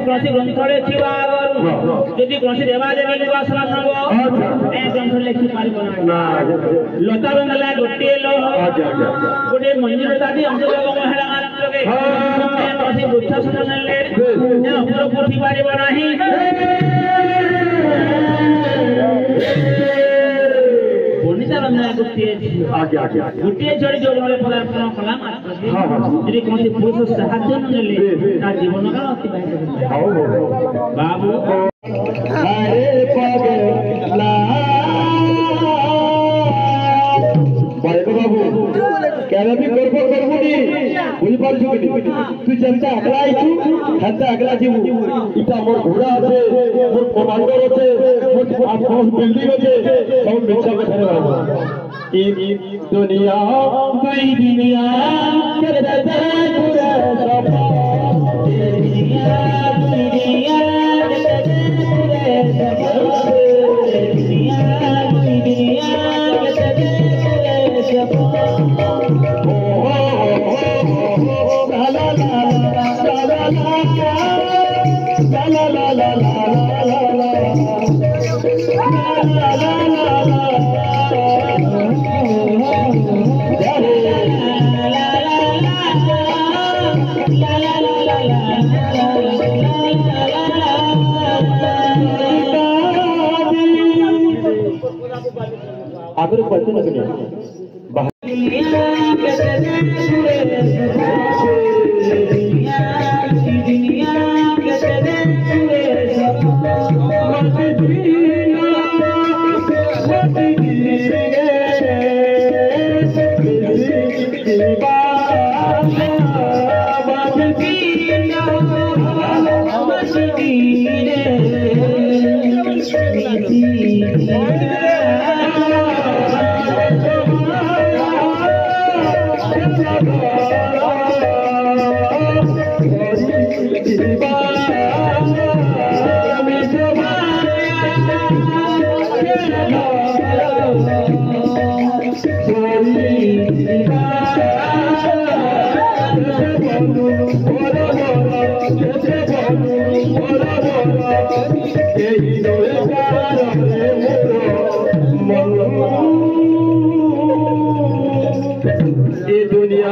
कौन ग्रंथले थिबा यदि कौन देवा देवी उपासना नबो ए ग्रंथ लिखि पारिबो ना लता बंगला गोटे लो गोटे मंदिर दादी हम लोग महिला मात्र के कौन बुद्ध सुनले ए ऊपर उठी पारिबो नाही बोनिता बंगला गोटे गोटे जोड़ी जो वाले पदार्पण कला मात्र यदि कौन पुरुष साहाय्य नले ता जीवन काल अतिबाहित बाबू अरे पगला बड़े बाबू केना भी करबुनी बुझी पारछु कि तू जेंता अगला आइछु हेंता अगला जीवु इटा मोर घोड़ा আছে मोर कमांडर আছে मोर आसपास बिल्डिंग আছে सब मिलछा के धरे बाबू ई दुनिया दुई दुनिया करदा पूरा सब दुनिया दुनिया आगर पढ़ते लगने दुनिया